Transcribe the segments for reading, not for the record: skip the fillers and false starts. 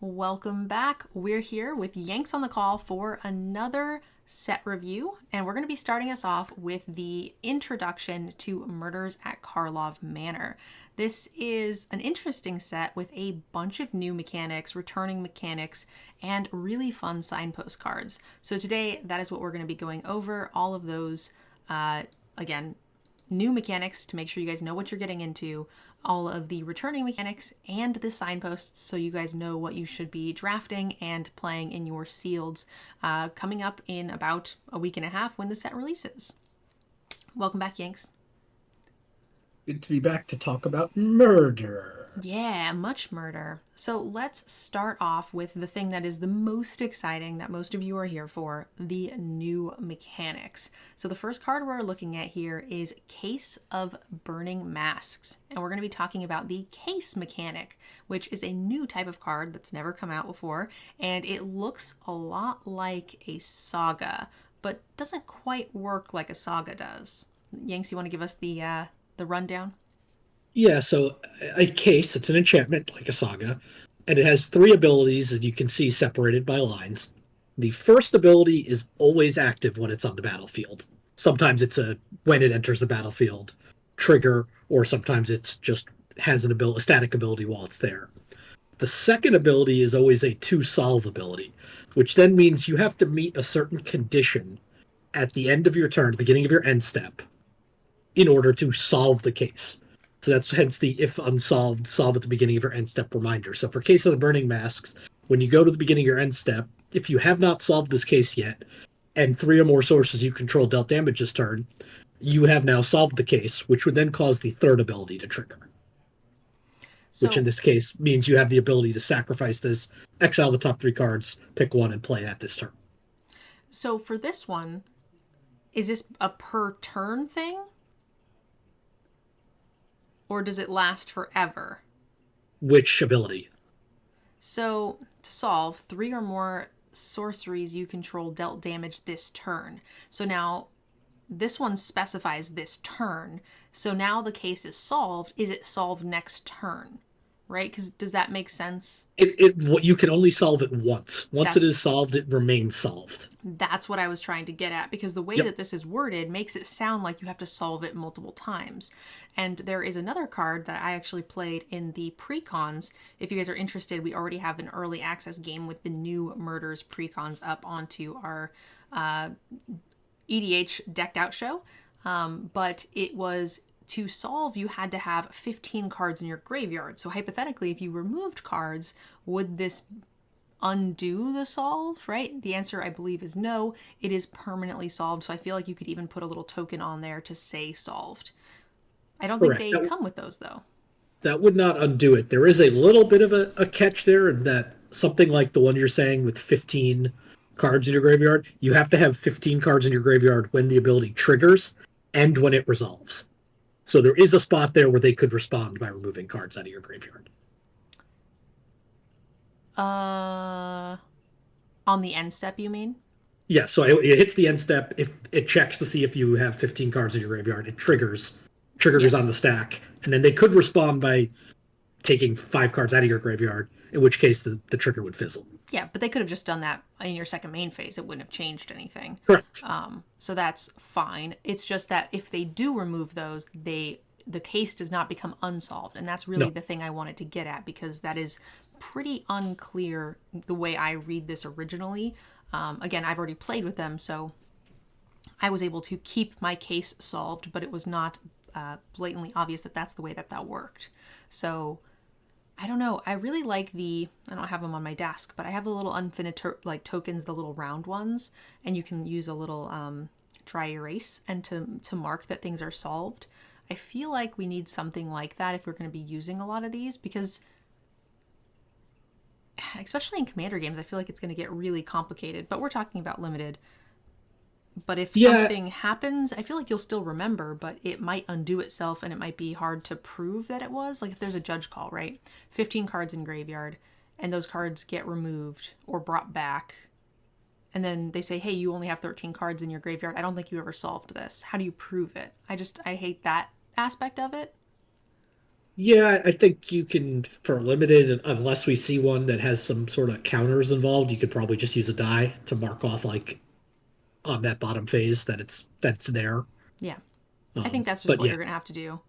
Welcome back. We're here with Yanks on the call for another set review, and we're going to be starting us off with the introduction to Murders at Karlov Manor. This is an interesting set with a bunch of new mechanics, returning mechanics, and really fun signpost cards. So today, that is what we're going to be going over, all of those, again, new mechanics to make sure you guys know what you're getting into, all of the returning mechanics, and the signposts so you guys know what you should be drafting and playing in your sealeds coming up in about a week and a half when the set releases. Welcome back, Yanks. Good to be back to talk about murder. Yeah, much murder. So let's start off with the thing that is the most exciting that most of you are here for, the new mechanics. So the first card we're looking at here is Case of Burning Masks. And we're going to be talking about the case mechanic, which is a new type of card that's never come out before. And it looks a lot like a saga, but doesn't quite work like a saga does. Yanks, you want to give us the rundown? Yeah, so a case, it's an enchantment like a saga, and it has three abilities, as you can see, separated by lines. The first ability is always active when it's on the battlefield. Sometimes it's a when it enters the battlefield trigger, or sometimes it's just has a static ability while it's there. The second ability is always a to solve ability, which then means you have to meet a certain condition at the end of your turn, beginning of your end step, in order to solve the case. So that's hence the if unsolved, solve at the beginning of your end step reminder. So for Case of the Burning Masks, when you go to the beginning of your end step, if you have not solved this case yet, and three or more sources you control dealt damage this turn, you have now solved the case, which would then cause the third ability to trigger. Which in So this case means you have the ability to sacrifice this, exile the top three cards, pick one, and play that this turn. So for this one, is this a per turn thing? Or does it last forever? Which ability? So to solve, three or more sorceries you control dealt damage this turn. So now this one specifies this turn. So now the case is solved. Is it solved next turn? Right? Because does that make sense? You can only solve it once. Once it That's is solved, it remains solved. that's what I was trying to get at, because the way Yep. that this is worded makes it sound like you have to solve it multiple times. And there is another card that I actually played in the precons. If you guys are interested, we already have an early access game with the new Murders precons up onto our EDH decked out show. But it was to solve, you had to have 15 cards in your graveyard. So hypothetically, if you removed cards, would this undo the solve, right? The answer, I believe, is no. It is permanently solved. So I feel like you could even put a little token on there to say solved. I don't think Correct. they come with those, though. That would not undo it. There is a little bit of a catch there, in that something like the one you're saying with 15 cards in your graveyard, you have to have 15 cards in your graveyard when the ability triggers and when it resolves. So there is a spot there where they could respond by removing cards out of your graveyard. On the end step, you mean? Yeah, so it hits the end step. If it checks to see if you have 15 cards in your graveyard, it triggers Yes. on the stack, and then they could respond by taking 5 cards out of your graveyard, in which case the trigger would fizzle. Yeah, but they could have just done that in your second main phase. It wouldn't have changed anything. Correct. So that's fine. It's just that if they do remove those, the case does not become unsolved. And that's really No. the thing I wanted to get at, because that is pretty unclear the way I read this originally. Again, I've already played with them, so I was able to keep my case solved, but it was not blatantly obvious that that's the way that worked. So I don't know. I really like I don't have them on my desk, but I have the little unfinished tokens, the little round ones, and you can use a little dry erase and to mark that things are solved. I feel like we need something like that if we're going to be using a lot of these, because especially in commander games, I feel like it's going to get really complicated, but we're talking about limited. But if Yeah, something happens, I feel like you'll still remember, but it might undo itself and it might be hard to prove that it was. Like if there's a judge call, right? 15 cards in graveyard, and those cards get removed or brought back. And then they say, hey, you only have 13 cards in your graveyard. I don't think you ever solved this. How do you prove it? I hate that aspect of it. Yeah, I think you can, for limited, unless we see one that has some sort of counters involved, you could probably just use a die to mark off like on that bottom phase that it's there. Yeah, I think that's just But what yeah, you're going to have to do.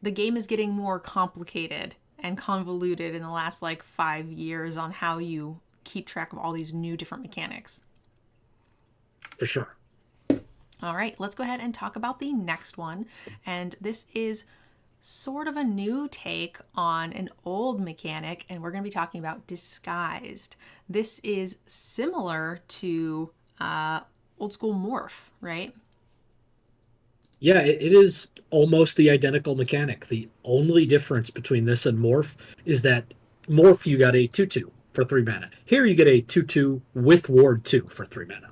The game is getting more complicated and convoluted in the last like 5 years on how you keep track of all these new different mechanics. for sure. All right, let's go ahead and talk about the next one. And this is sort of a new take on an old mechanic, and we're going to be talking about disguised. This is similar to old school morph, right? Yeah, it is almost the identical mechanic. The only difference between this and Morph is that Morph you got a 2/2 for 3 mana. Here you get a 2/2 with Ward 2 for 3 mana.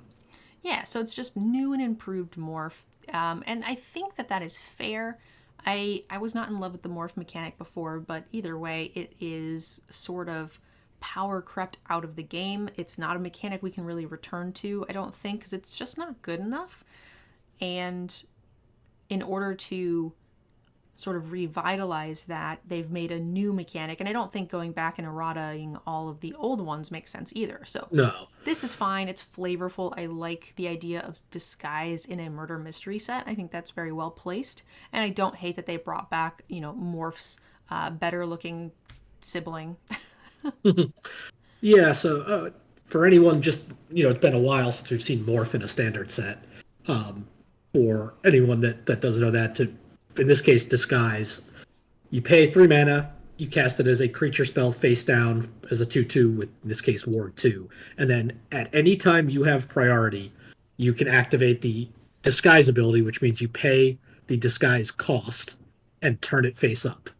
Yeah, so it's just new and improved morph. And I think that that is fair. I was not in love with the morph mechanic before, but either way, it is sort of power crept out of the game. It's not a mechanic we can really return to, I don't think, because it's just not good enough. And in order to sort of revitalize that, they've made a new mechanic. And I don't think going back and errataing all of the old ones makes sense either. So No. this is fine. It's flavorful. I like the idea of disguise in a murder mystery set. I think that's very well placed. And I don't hate that they brought back, Morph's better looking sibling. Yeah, so for anyone just, it's been a while since we've seen Morph in a standard set. Um, for anyone that doesn't know that, to in this case, Disguise, you pay 3 mana, you cast it as a creature spell face down as a 2/2 with, in this case, Ward 2. And then at any time you have priority, you can activate the Disguise ability, which means you pay the Disguise cost and turn it face up.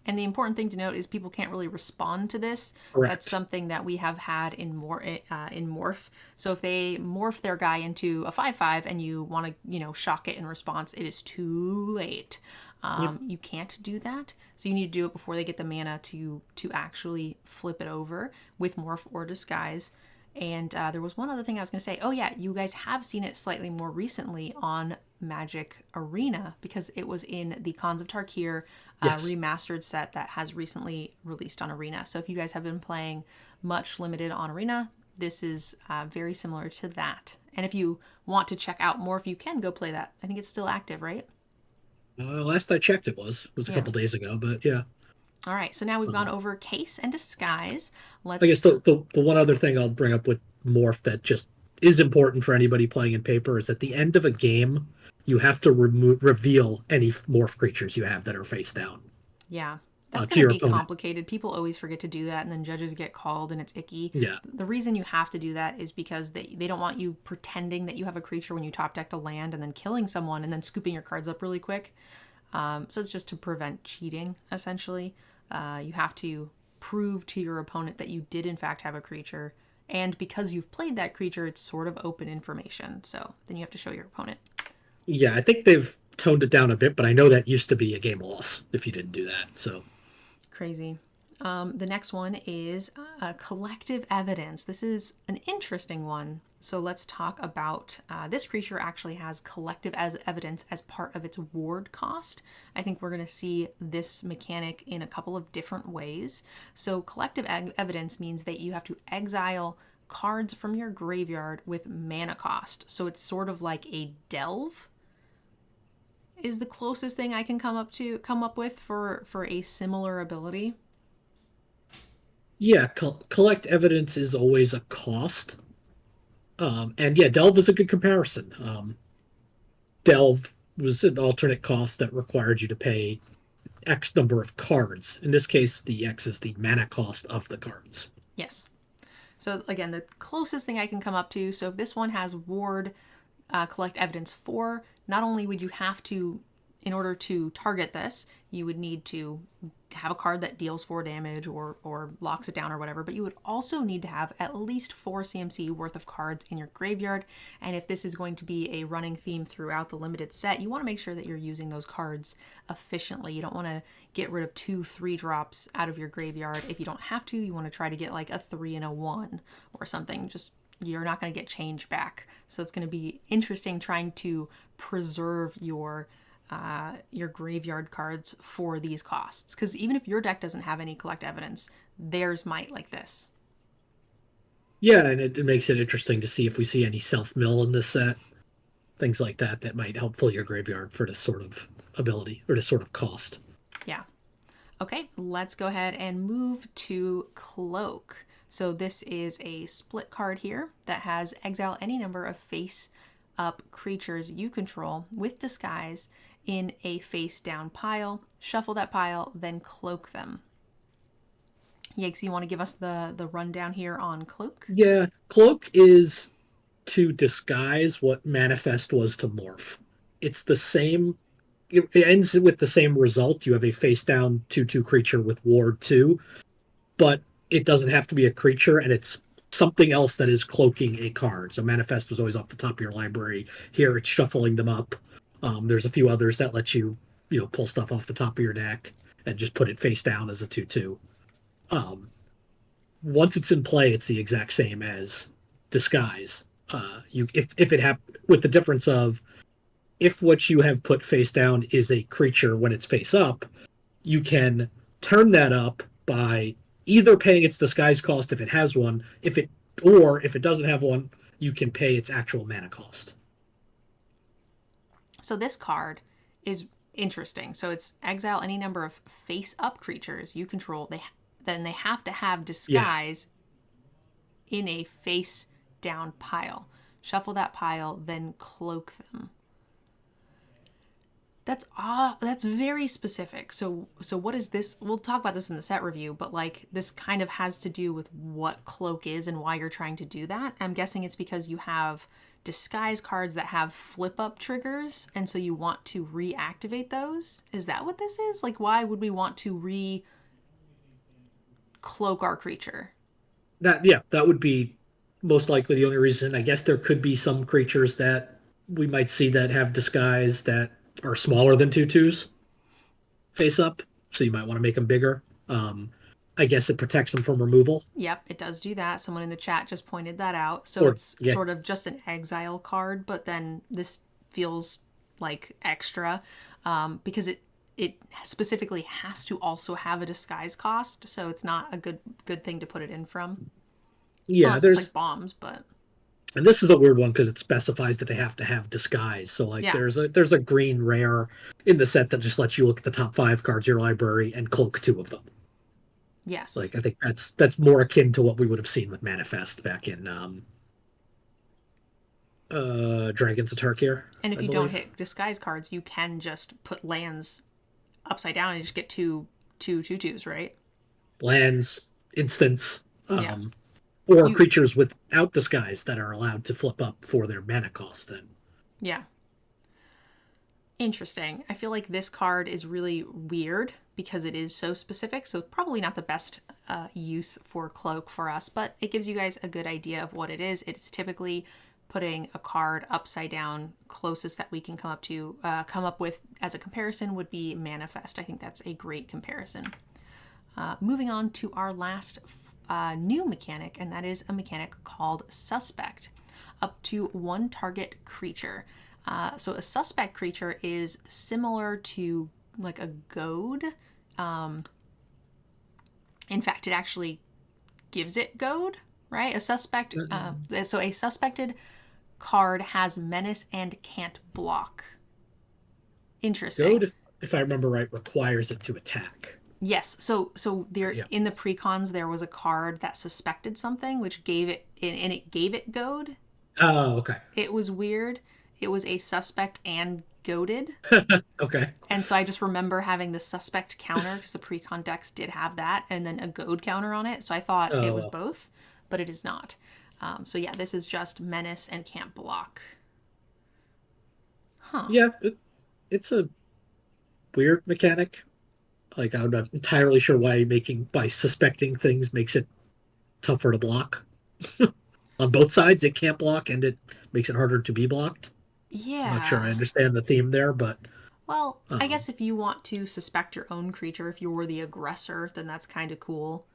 And the important thing to note is people can't really respond to this. That's Correct. something that we have had in morph. So if they morph their guy into a 5/5 and you want to shock it in response, it is too late. Yep. You can't do that. So you need to do it before they get the mana to actually flip it over with morph or disguise. And there was one other thing I was going to say. Oh, yeah, you guys have seen it slightly more recently on Magic Arena because it was in the Cons of Tarkir Yes. remastered set that has recently released on Arena. So if you guys have been playing much limited on Arena, this is very similar to that. And if you want to check out more, if you can go play that, I think it's still active, right? Last I checked, it was a Yeah. couple days ago, but yeah. All right. So now we've gone Um, over case and disguise. I Let's. guess the one other thing I'll bring up with Morph that just is important for anybody playing in paper is at the end of a game, you have to reveal any Morph creatures you have that are face down Yeah. That's to going to your be opponent. complicated. People always forget to do that, and then judges get called, and it's icky. Yeah. The reason you have to do that is because they don't want you pretending that you have a creature when you top deck a land and then killing someone and then scooping your cards up really quick. So it's just to prevent cheating, essentially. You have to prove to your opponent that you did, in fact, have a creature. And because you've played that creature, it's sort of open information. So then you have to show your opponent. Yeah, I think they've toned it down a bit, but I know that used to be a game loss if you didn't do that. So Crazy. The next one is collective evidence. This is an interesting one. So let's talk about this creature actually has collective as evidence as part of its ward cost. I think we're going to see this mechanic in a couple of different ways. So collective evidence means that you have to exile cards from your graveyard with mana cost. So it's sort of like a delve is the closest thing I can come up with for a similar ability. yeah, collect evidence is always a cost. And yeah, Delve is a good comparison. Delve was an alternate cost that required you to pay X number of cards. In this case, the X is the mana cost of the cards. Yes. So again, the closest thing I can come up to. So if this one has ward collect evidence 4, not only would you have to, in order to target this, you would need to have a card that deals 4 damage or locks it down or whatever, but you would also need to have at least 4 CMC worth of cards in your graveyard. And if this is going to be a running theme throughout the limited set, you want to make sure that you're using those cards efficiently. You don't want to get rid of 2-3 drops out of your graveyard. If you don't have to, you want to try to get like a 3 and a 1 or something. Just you're not going to get change back. So it's going to be interesting trying to preserve your your graveyard cards for these costs. Because even if your deck doesn't have any collect evidence, theirs might, like this. Yeah, and it makes it interesting to see if we see any self-mill in this set. Things like that that might help fill your graveyard for this sort of ability or this sort of cost. Yeah. Okay, let's go ahead and move to Cloak. So this is a split card here that has exile any number of face-up creatures you control with disguise in a face-down pile. Shuffle that pile, then cloak them. Yikes, you want to give us the rundown here on Cloak? Yeah, Cloak is to disguise what Manifest was to Morph. It's the same. It ends with the same result. You have a face-down 2/2 creature with Ward 2, but it doesn't have to be a creature, and it's something else that is cloaking a card. So Manifest was always off the top of your library. Here it's shuffling them up. There's a few others that let you, pull stuff off the top of your deck and just put it face down as a 2/2. Once it's in play, it's the exact same as Disguise. If it with the difference of if what you have put face down is a creature when it's face up, you can turn that up by either paying its disguise cost if it has one, if it doesn't have one, you can pay its actual mana cost. So this card is interesting. So it's exile any number of face-up creatures you control. Then they have to have disguise in a face-down pile. Shuffle that pile, then cloak them. That's very specific. So what is this? We'll talk about this in the set review, but like this kind of has to do with what Cloak is and why you're trying to do that. I'm guessing it's because you have disguise cards that have flip up triggers, and so you want to reactivate those. Is that what this is? Like, why would we want to cloak our creature? That would be most likely the only reason. I guess there could be some creatures that we might see that have disguise that are smaller than 2/2s face up, so you might want to make them bigger. I guess it protects them from removal. Yep, it does do that. Someone in the chat just pointed that out. So it's sort of just an exile card, but then this feels like extra because it specifically has to also have a disguise cost, so it's not a good thing to put it in from. Yeah, unless there's it's like bombs, but. And this is a weird one because it specifies that they have to have disguise. So like there's a green rare in the set that just lets you look at the top 5 cards of your library and cloak 2 of them. Yes. Like I think that's more akin to what we would have seen with Manifest back in Dragons of Tarkir. And if you don't hit disguise cards, you can just put lands upside down and just get two 2/2s, right? Lands, instants, or creatures without disguise that are allowed to flip up for their mana cost then. Yeah. Interesting. I feel like this card is really weird because it is so specific, so probably not the best use for Cloak for us, but it gives you guys a good idea of what it is. It's typically putting a card upside down. Closest that we can come up with as a comparison would be Manifest. I think that's a great comparison. Moving on to our last new mechanic, and that is a mechanic called Suspect. Up to 1 target creature. So a suspect creature is similar to like a goad. In fact, it actually gives it goad, right? A suspect. So a suspected card has menace and can't block. Interesting. Goad, if I remember right, requires it to attack. Yes. So there in the precons there was a card that suspected something, which gave it and it gave it goad. Oh, okay. It was weird. It was a suspect and goaded. Okay. And so I just remember having the suspect counter because the precon decks did have that, and then a goad counter on it. So I thought it was both, but it is not. So yeah, this is just menace and can't block. Huh. Yeah, it's a weird mechanic. Like I'm not entirely sure why by suspecting things makes it tougher to block. On both sides, it can't block, and it makes it harder to be blocked. Yeah. I'm not sure I understand the theme there, but... Well, I guess if you want to suspect your own creature, if you were the aggressor, then that's kind of cool.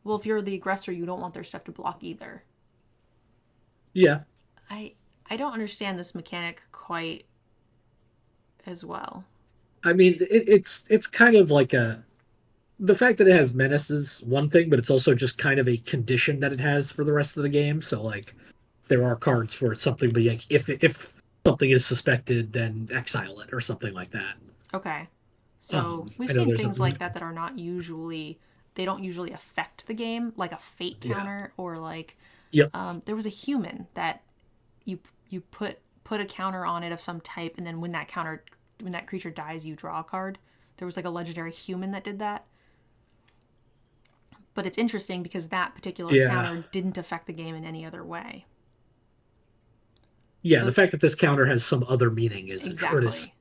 Well, if you're the aggressor, you don't want their stuff to block either. Yeah. I don't understand this mechanic quite as well. I mean, it's kind of like the fact that it has menace is one thing, but it's also just kind of a condition that it has for the rest of the game. So like, there are cards where it's something, but like if something is suspected, then exile it or something like that. Okay. So we've I know seen there's a things like that that are not usually, they don't usually affect the game, like a fate yeah, counter, or like yep, there was a human that you put a counter on it of some type, and then when that creature dies, you draw a card. There was like a legendary human that did that. But it's interesting because that particular yeah, counter didn't affect the game in any other way. yeah. The So fact that this counter has some other meaning is, or this exactly.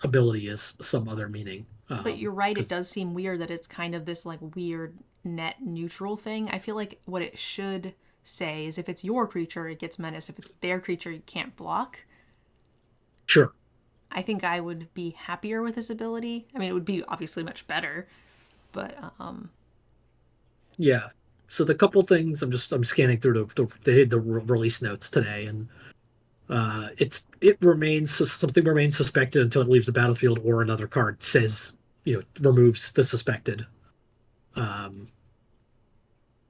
ability is some other meaning. But you're right, it Because does seem weird that it's kind of this like weird net neutral thing. I feel like what it should say is if it's your creature, it gets menace. If it's their creature, you can't block. sure, I think I would be happier with this ability. I mean, it would be obviously much better, but yeah. So the couple things I'm scanning through the release notes today, and it remains something remains suspected until it leaves the battlefield or another card says removes the suspected. Um,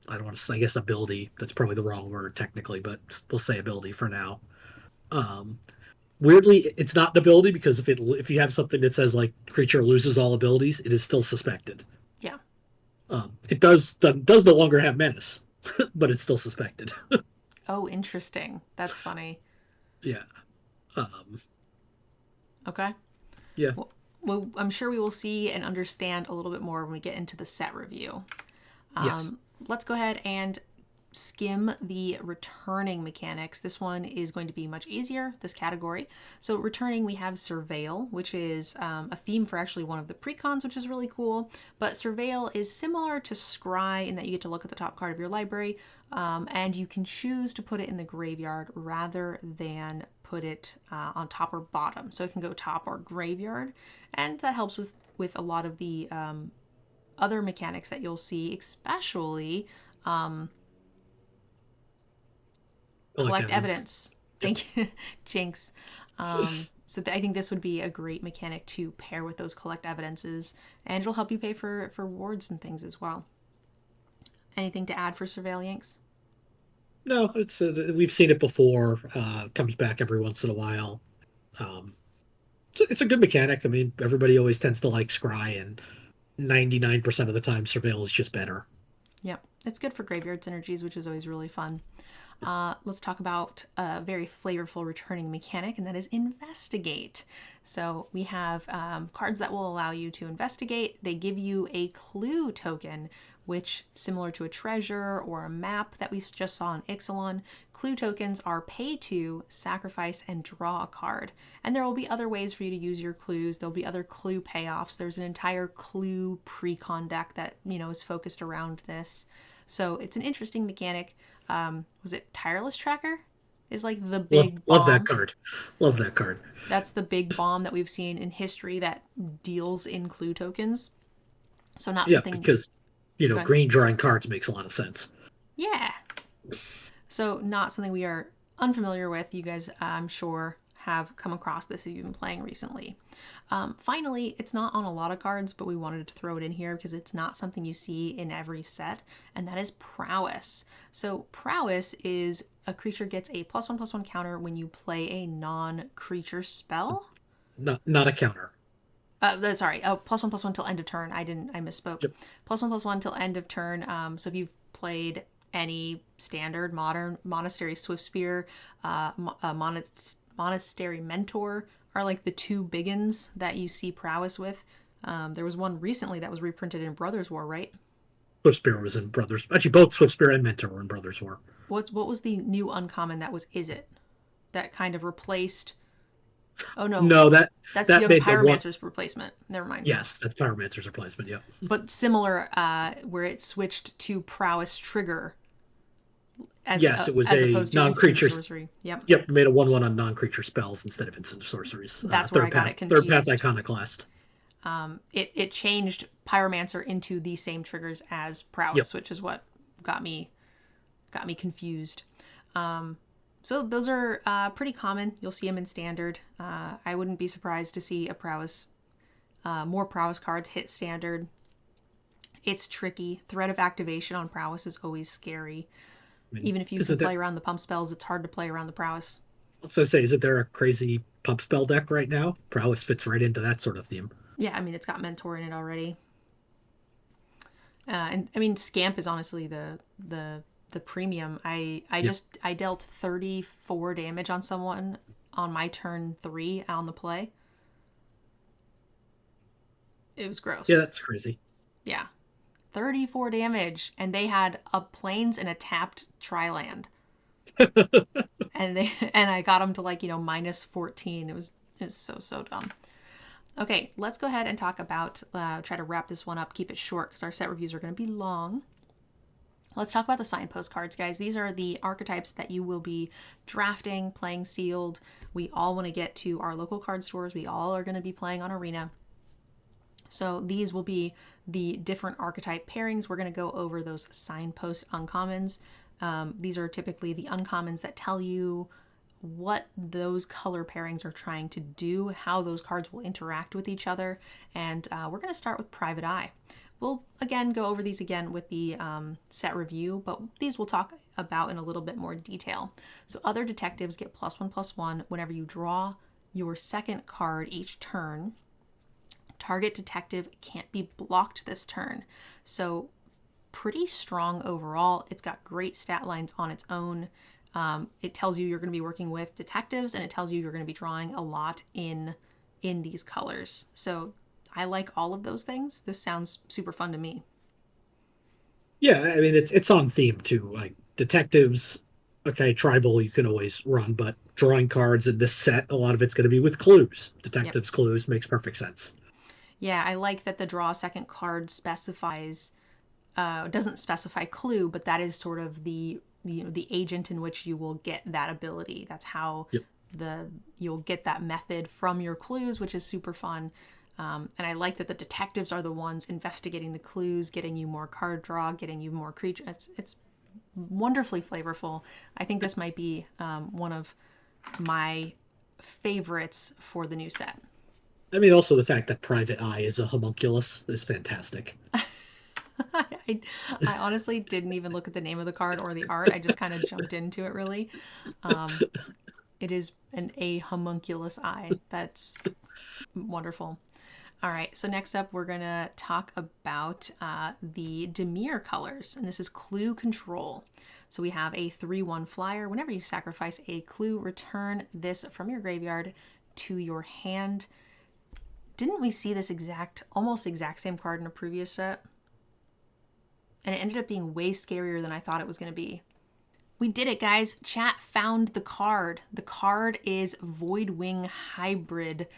I don't want to. I guess ability. That's probably the wrong word technically, but we'll say ability for now. Um, Weirdly, it's not an ability because if you have something that says like creature loses all abilities, it is still suspected. yeah. It does no longer have menace, but it's still suspected. Oh, interesting. That's funny. Yeah. Um, Okay. yeah. Well, I'm sure we will see and understand a little bit more when we get into the set review. Yes. Let's go ahead and skim the returning mechanics. This one is going to be much easier, this category. So returning, we have Surveil, which is a theme for actually one of the precons, which is really cool. But Surveil is similar to Scry in that you get to look at the top card of your library, and you can choose to put it in the graveyard rather than put it on top or bottom. So it can go top or graveyard, and that helps with a lot of the other mechanics that you'll see, especially collect evidence. Yep. Thank you, Jinx. I think this would be a great mechanic to pair with those collect evidences, and it'll help you pay for wards and things as well. Anything to add for Surveillance? No, it's we've seen it before. Comes back every once in a while. Um, it's a good mechanic. I mean, everybody always tends to like Scry, and 99% of the time, Surveil is just better. Yep, it's good for graveyard synergies, which is always really fun. Let's talk about a very flavorful returning mechanic, and that is investigate. So we have cards that will allow you to investigate. They give you a clue token, which, similar to a treasure or a map that we just saw in Ixalan, clue tokens are pay to, sacrifice, and draw a card. And there will be other ways for you to use your clues. There'll be other clue payoffs. There's an entire clue pre-con deck that, is focused around this. So it's an interesting mechanic. Was it Tireless Tracker? Is like the big Love that bomb. card. Love that card. That's the big bomb that we've seen in history that deals in clue tokens. So not Yeah, something. because green drawing cards makes a lot of sense. Yeah. So not something we are unfamiliar with. You guys, I'm sure, have come across this if you've been playing recently. Finally, it's not on a lot of cards, but we wanted to throw it in here because it's not something you see in every set, and that is Prowess. So Prowess is a creature gets a +1/+1 counter when you play a non-creature spell. Not a counter. Sorry, +1/+1 till end of turn. I misspoke. Yep. +1/+1 till end of turn. So if you've played any standard modern Monastery Swiftspear, Monastery Mentor are like the two big uns that you see Prowess with. There was one recently that was reprinted in Brothers War, right? Swiftspear was in Brothers. Actually, both Swiftspear and Mentor were in Brothers War. What was the new uncommon that was Is It? That kind of replaced. Oh no. No, That's that Young made the one. Pyromancer's replacement. Never mind. Yes, that's Pyromancer's replacement. Yep. But similar, where it switched to Prowess Trigger. Yes, it was as a opposed to non-creature sorcery. Yep. Yep, made a 1/1 on non-creature spells instead of instant sorceries. That's where I got it confused. Third path iconoclast. It changed Pyromancer into the same triggers as Prowess, which is what got me confused. So those are pretty common. You'll see them in standard. I wouldn't be surprised to see a Prowess More prowess cards hit standard. It's tricky. Threat of activation on prowess is always scary. I mean, Even if you can play around the pump spells, it's hard to play around the prowess. So say, isn't there a crazy pump spell deck right now? Prowess fits right into that sort of theme. Yeah, I mean, it's got Mentor in it already. And I mean, Scamp is honestly the premium. I dealt 34 damage on someone on my turn 3 on the play. It was gross. Yeah, that's crazy. Yeah. 34 damage, and they had a plains and a tapped Triland. and I got them to like, minus 14. It's so dumb. Okay, let's go ahead and talk about, try to wrap this one up, keep it short because our set reviews are going to be long. Let's talk about the Signpost cards, guys. These are the archetypes that you will be drafting, playing sealed. We all want to get to our local card stores. We all are going to be playing on Arena. So these will be the different archetype pairings. We're going to go over those Signpost uncommons. These are typically the uncommons that tell you what those color pairings are trying to do, how those cards will interact with each other. And we're going to start with Private Eye. We'll, again, go over these again with the set review, but these we'll talk about in a little bit more detail. So other detectives get +1/+1 whenever you draw your second card each turn. Target detective can't be blocked this turn. So pretty strong overall. It's got great stat lines on its own. It tells you you're going to be working with detectives, and it tells you you're going to be drawing a lot in these colors. So I like all of those things. This sounds super fun to me. Yeah, I mean, it's on theme too. Like detectives, okay, tribal you can always run, but drawing cards in this set, a lot of it's going to be with clues. Detectives, clues makes perfect sense. Yeah, I like that the draw a second card specifies, doesn't specify clue, but that is sort of the agent in which you will get that ability. That's how you'll get that method from your clues, which is super fun. And I like that the detectives are the ones investigating the clues, getting you more card draw, getting you more creatures. It's wonderfully flavorful. I think this might be one of my favorites for the new set. I mean, also the fact that Private Eye is a homunculus is fantastic. I honestly didn't even look at the name of the card or the art. I just kind of jumped into it, really. It is a homunculus eye. That's wonderful. All right, so next up, we're going to talk about the Dimir colors, and this is Clue Control. So we have a 3/1 flyer. Whenever you sacrifice a clue, return this from your graveyard to your hand. Didn't we see this almost exact same card in a previous set? And it ended up being way scarier than I thought it was going to be. We did it, guys. Chat found the card. The card is Voidwing Hybrid.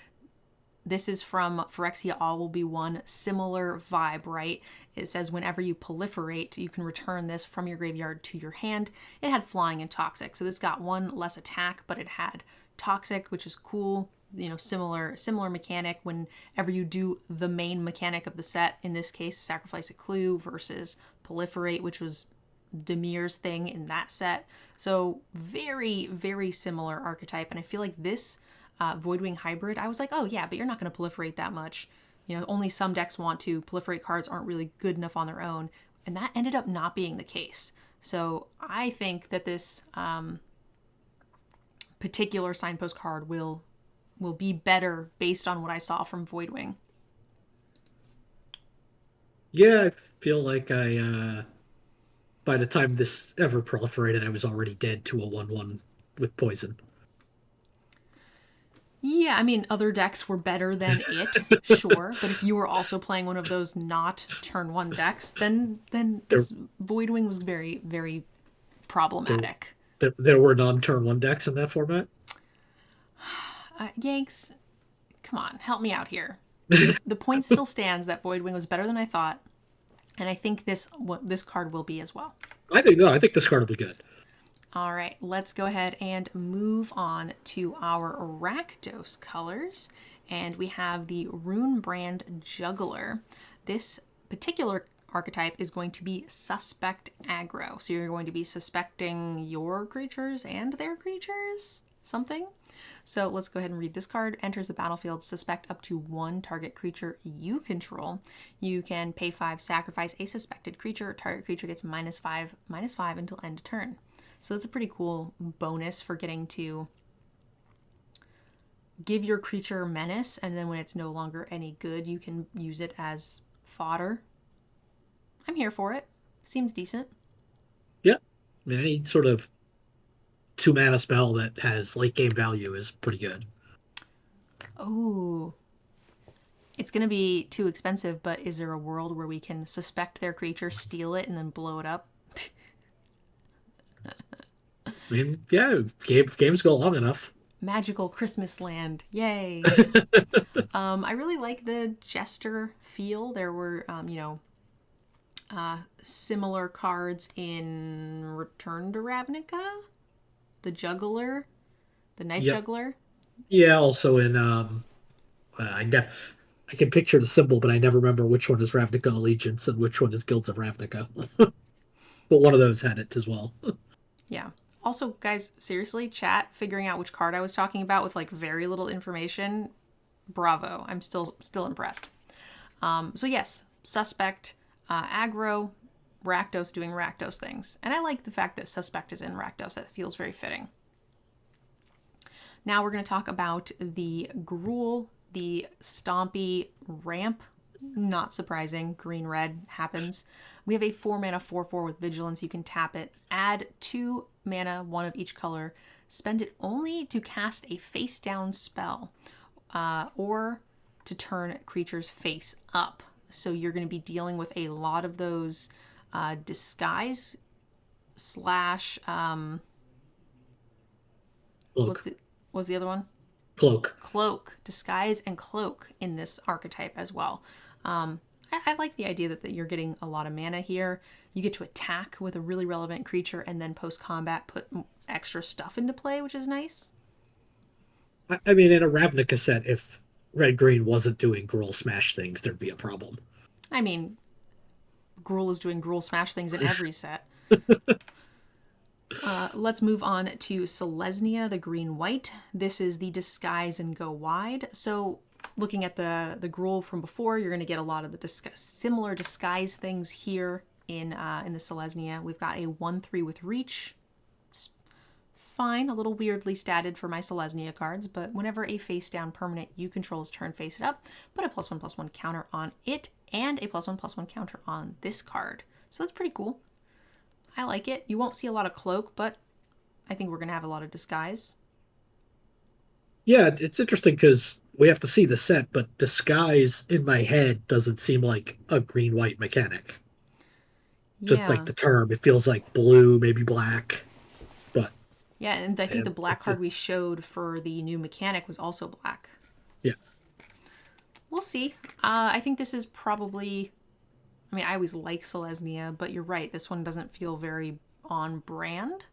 This is from Phyrexia All Will Be One. Similar vibe, right? It says whenever you proliferate, you can return this from your graveyard to your hand. It had flying and toxic. So this got one less attack, but it had toxic, which is cool. Similar mechanic whenever you do the main mechanic of the set. In this case, sacrifice a clue versus proliferate, which was Dimir's thing in that set. So very, very similar archetype. And I feel like this Voidwing Hybrid, I was like, oh yeah, but you're not going to proliferate that much. Only some decks want to. Proliferate cards aren't really good enough on their own. And that ended up not being the case. So I think that this particular Signpost card will be better based on what I saw from Voidwing. Yeah, I feel like by the time this ever proliferated, I was already dead to a 1/1 with poison. Yeah, I mean, other decks were better than it, sure. But if you were also playing one of those not turn 1 decks, then this Voidwing was very, very problematic. There were non-turn 1 decks in that format? Yanks, come on, help me out here. The point still stands that Voidwing was better than I thought, and I think this card will be as well. I think this card will be good. All right, let's go ahead and move on to our Rakdos colors, and we have the Rune Brand Juggler. This particular archetype is going to be suspect aggro, so you're going to be suspecting your creatures and their creatures. something. So let's go ahead and read this card. Enters the battlefield, suspect up to one target creature you control. You can pay 5, sacrifice a suspected creature. Target creature gets -5/-5 until end of turn. So that's a pretty cool bonus for getting to give your creature menace, and then when it's no longer any good, you can use it as fodder. I'm here for it. Seems decent. Yeah. I mean, any sort of 2-mana spell that has late game value is pretty good. Oh. It's going to be too expensive, but is there a world where we can suspect their creature, steal it, and then blow it up? I mean, yeah, games go long enough. Magical Christmas land. Yay. I really like the Jester feel. There were, similar cards in Return to Ravnica. The Juggler. The Knife Juggler. Yeah, also in, I can picture the symbol, but I never remember which one is Ravnica Allegiance and which one is Guilds of Ravnica. But one of those had it as well. Yeah. Also, guys, seriously, chat, figuring out which card I was talking about with like very little information. Bravo. I'm still impressed. So yes, Suspect, Aggro, Rakdos doing Rakdos things. And I like the fact that Suspect is in Rakdos. That feels very fitting. Now we're going to talk about the Gruul, the Stompy ramp. Not surprising. Green-red happens. We have a 4-mana 4/4 with Vigilance. You can tap it. Add 2 mana, 1 of each color. Spend it only to cast a face-down spell or to turn creatures face up. So you're going to be dealing with a lot of those disguise slash... what's the other one? Cloak. Disguise and cloak in this archetype as well. I like the idea that you're getting a lot of mana here. You get to attack with a really relevant creature and then post-combat put extra stuff into play, which is nice. I mean, in a Ravnica set, if red-green wasn't doing Gruul Smash things, there'd be a problem. I mean, Gruul is doing Gruul Smash things in every set. Let's move on to Selesnya, the green-white. This is the Disguise and Go Wide. So looking at the Gruul from before, you're going to get a lot of the similar disguise things here in the Selesnya. We've got a 1/3 with Reach. It's fine, a little weirdly statted for my Selesnya cards, but whenever a face-down permanent you control is turn face it up, put a +1/+1 counter on it and a +1/+1 counter on this card. So that's pretty cool. I like it. You won't see a lot of Cloak, but I think we're going to have a lot of Disguise. Yeah, it's interesting because we have to see the set, but Disguise in my head doesn't seem like a green-white mechanic. Just like the term. It feels like blue, maybe black. But yeah, and I think the black card we showed for the new mechanic was also black. Yeah. We'll see. I think this is probably... I mean, I always like Selesnya, but you're right. This one doesn't feel very on brand.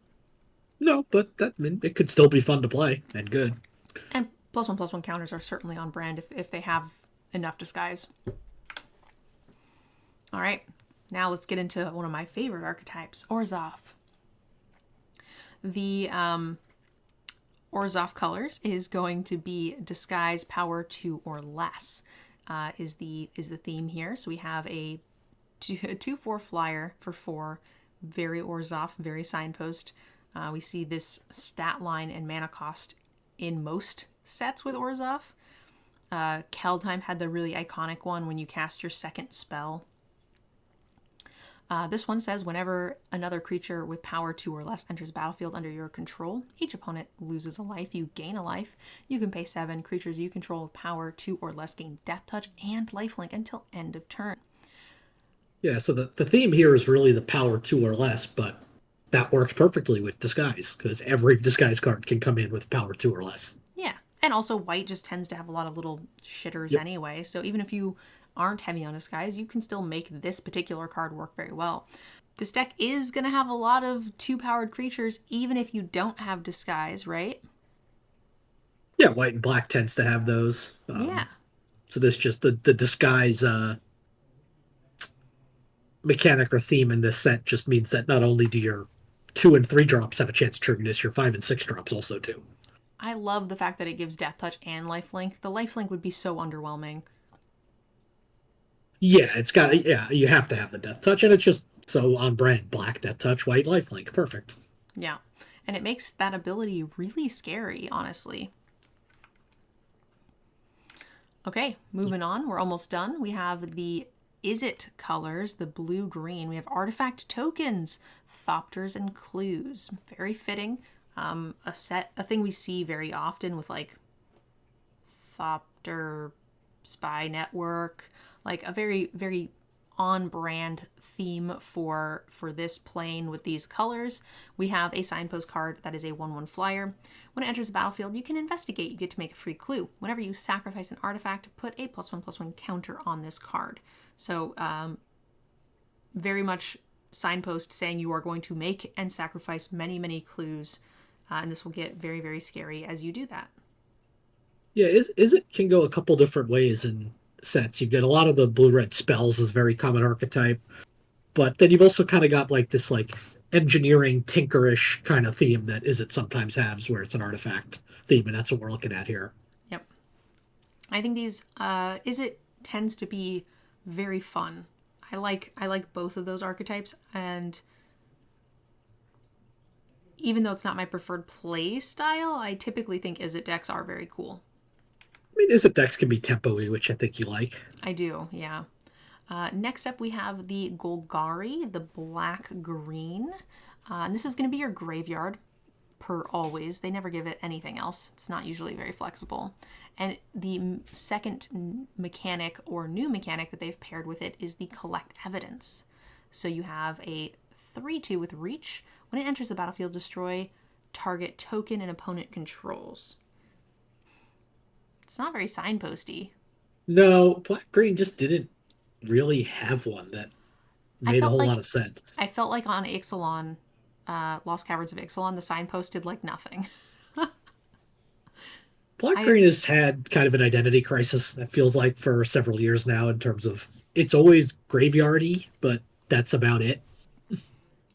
No, but it could still be fun to play and good. And +1/+1 counters are certainly on brand if they have enough disguise. All right, now let's get into one of my favorite archetypes, Orzhov. The Orzhov colors is going to be Disguise, Power 2 or less. Is the theme here. So we have a 2/4 flyer for 4, very Orzhov, very Signpost. We see this stat line and mana cost in most sets with Orzhov. Keldheim had the really iconic one when you cast your second spell. This one says whenever another creature with power 2 or less enters battlefield under your control, each opponent loses a life, you gain a life. You can pay 7. Creatures you control with power 2 or less gain Death Touch and Lifelink until end of turn. Yeah, so the theme here is really the power 2 or less, but that works perfectly with Disguise, because every Disguise card can come in with power 2 or less. Yeah, and also white just tends to have a lot of little shitters anyway, so even if you aren't heavy on Disguise, you can still make this particular card work very well. This deck is going to have a lot of 2-powered creatures, even if you don't have Disguise, right? Yeah, white and black tends to have those. Yeah. So this just the Disguise mechanic or theme in this set just means that not only do your 2 and 3 drops have a chance to trigger this, your 5 and 6 drops also do. I love the fact that it gives Death Touch and Lifelink. The Lifelink would be so underwhelming. Yeah, it's got yeah, you have to have the death touch, and it's just so on brand. Black death touch, white lifelink. Perfect. Yeah. And it makes that ability really scary, honestly. Okay, moving on. We're almost done. We have the Is It colors, the blue-green. We have artifact tokens, Thopters and Clues. Very fitting. A thing we see very often with like Thopter spy network, like a very, very on-brand theme for this plane with these colors. We have a signpost card that is a 1/1 flyer. When it enters the battlefield, you can investigate. You get to make a free clue. Whenever you sacrifice an artifact, put a +1/+1 counter on this card. So very much signpost saying you are going to make and sacrifice many, many clues. And this will get very, very scary as you do that. Yeah, is it can go a couple different ways in sets. You get a lot of the blue red spells is very common archetype, but then you've also kind of got like this like engineering tinkerish kind of theme that is it sometimes has where it's an artifact theme, and that's what we're looking at here. Yep. I think these Is It tends to be very fun. I like both of those archetypes, and even though it's not my preferred play style, I typically think Is It decks are very cool. I mean, is it decks can be tempo-y, which I think you like. I do, yeah. Next up, we have the Golgari, the black-green. And this is going to be your graveyard, per always. They never give it anything else. It's not usually very flexible. And the second mechanic or new mechanic that they've paired with it is the Collect Evidence. So you have a 3/2 with Reach. When it enters the battlefield, destroy target token an opponent controls. It's not very signposty. No, black green just didn't really have one that made a whole lot of sense. I felt like on Ixalan, Lost Caverns of Ixalan, the signpost did like nothing. Black green has had kind of an identity crisis, it feels like, for several years now in terms of it's always graveyardy, but that's about it.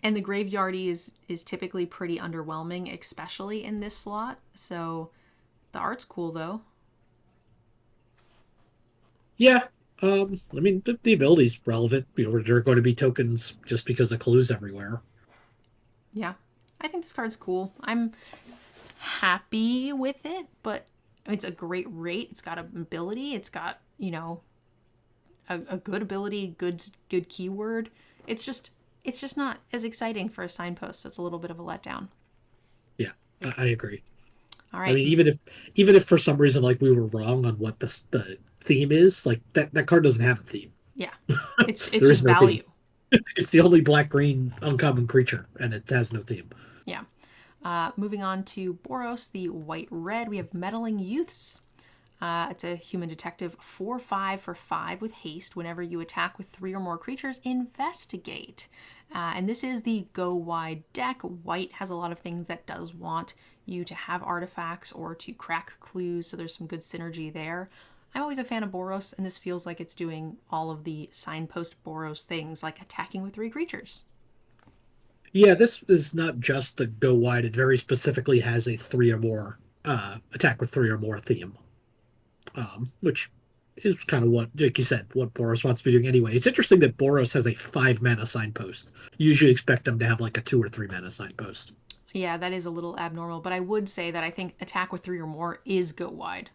And the graveyardy is typically pretty underwhelming, especially in this slot. So the art's cool though. Yeah, I mean the ability's relevant. You know, there are going to be tokens just because of clues everywhere. Yeah, I think this card's cool. I'm happy with it, but it's a great rate. It's got an ability. It's got, you know, a good ability, good keyword. It's just not as exciting for a signpost. It's a little bit of a letdown. Yeah, I agree. All right. I mean, even if for some reason like we were wrong on what the theme is, like that card doesn't have a theme. Yeah, it's There just is no value. theme. It's the only black green uncommon creature, and it has no theme. Yeah. Moving on to Boros, the white red. We have Meddling Youths. It's a human detective 4/5 for 5 with haste. Whenever you attack with 3 or more creatures, investigate. And this is the go wide deck. White has a lot of things that does want you to have artifacts or to crack clues, so there's some good synergy there. I'm always a fan of Boros, and this feels like it's doing all of the signpost Boros things, like attacking with 3 creatures. Yeah, this is not just the go wide. It very specifically has a 3 or more attack with 3 or more theme, which is kind of what, like you said, what Boros wants to be doing anyway. It's interesting that Boros has a 5 mana signpost. You usually expect them to have like a 2 or 3 mana signpost. Yeah, that is a little abnormal, but I would say that I think attack with 3 or more is go wide.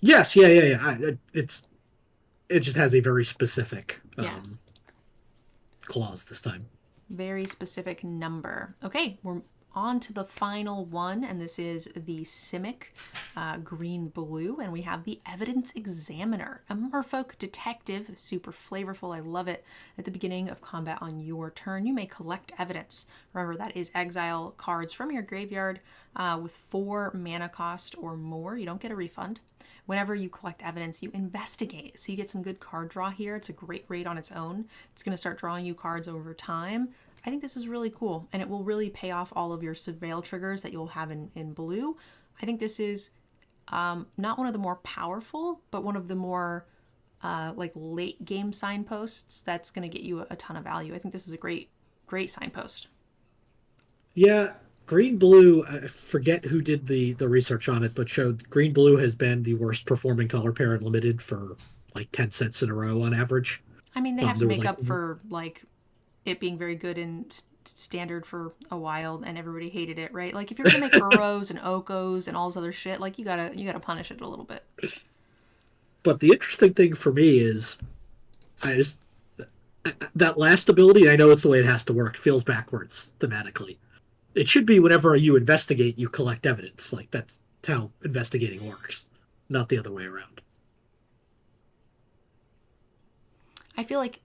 Yes, yeah. It just has a very specific clause this time. Very specific number. Okay, we're on to the final one, and this is the Simic green-blue, and we have the Evidence Examiner, a merfolk detective, super flavorful. I love it. At the beginning of combat on your turn, you may collect evidence. Remember, that is exile cards from your graveyard with 4 mana cost or more. You don't get a refund. Whenever you collect evidence, you investigate. So you get some good card draw here. It's a great rate on its own. It's going to start drawing you cards over time. I think this is really cool, and it will really pay off all of your surveil triggers that you'll have in blue. I think this is not one of the more powerful, but one of the more like late game signposts that's going to get you a ton of value. I think this is a great signpost. Yeah, green blue, I forget who did the research on it, but showed green blue has been the worst performing color pair in limited for like 10 sets in a row on average. I mean, they have to There was make like up for like it being very good in standard for a while, and everybody hated it, right? Like if you're gonna make Uros and Okos and all this other shit, like you gotta punish it a little bit. But the interesting thing for me is I just that last ability, I know it's the way it has to work, feels backwards thematically. It should be whenever you investigate, you collect evidence. Like that's how investigating works, not the other way around. I feel like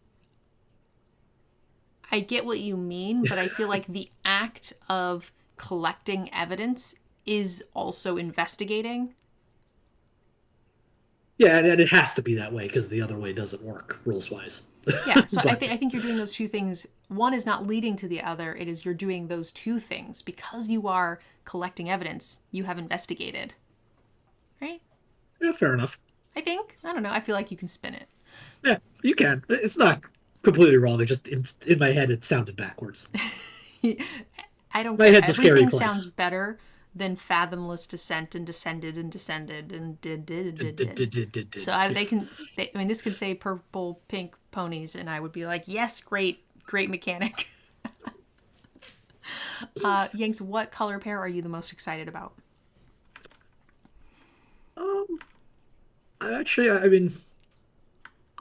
I get what you mean, but I feel like the act of collecting evidence is also investigating. Yeah, and it has to be that way because the other way doesn't work rules wise. Yeah, so But I think you're doing those two things. One is not leading to the other. It is you're doing those two things because you are collecting evidence. You have investigated, right? yeah, fair enough. I think. I don't know. I feel like you can spin it. Yeah, you can. It's not completely wrong. It just in my head it sounded backwards. I don't My care. head's a scary Everything place. sounds better than fathomless descent and descended and descended and did. So I mean, this could say purple, pink ponies, and I would be like, yes, great mechanic. Yanks, what color pair are you the most excited about? Actually, I mean,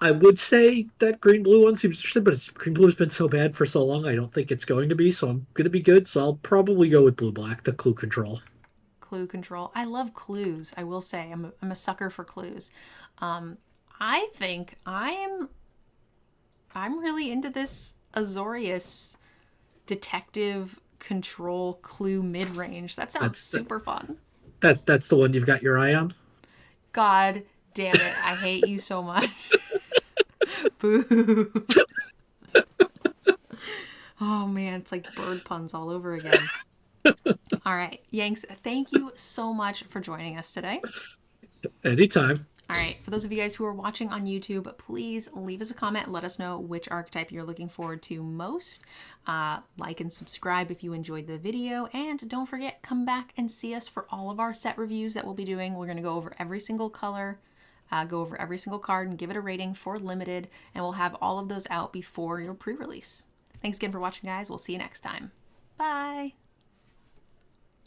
I would say that green blue one seems interesting, but green blue's been so bad for so long. I don't think it's going to be. So I'm going to be good. So I'll probably go with blue black, the clue control. Clue control. I love clues. I will say I'm a sucker for clues. I think I'm really into this Azorius detective control clue mid range. That sounds super fun. That's the one you've got your eye on. God damn it! I hate you so much. Boo. Oh man, it's like bird puns all over again. All right, Yanks, thank you so much for joining us today. Anytime. All right, for those of you guys who are watching on YouTube, please leave us a comment and let us know which archetype you're looking forward to most. Like and subscribe if you enjoyed the video, and don't forget, come back and see us for all of our set reviews that we'll be doing. We're going to go over every single color, go over every single card, and give it a rating for limited, and we'll have all of those out before your pre-release. Thanks again for watching, guys. We'll see you next time. Bye!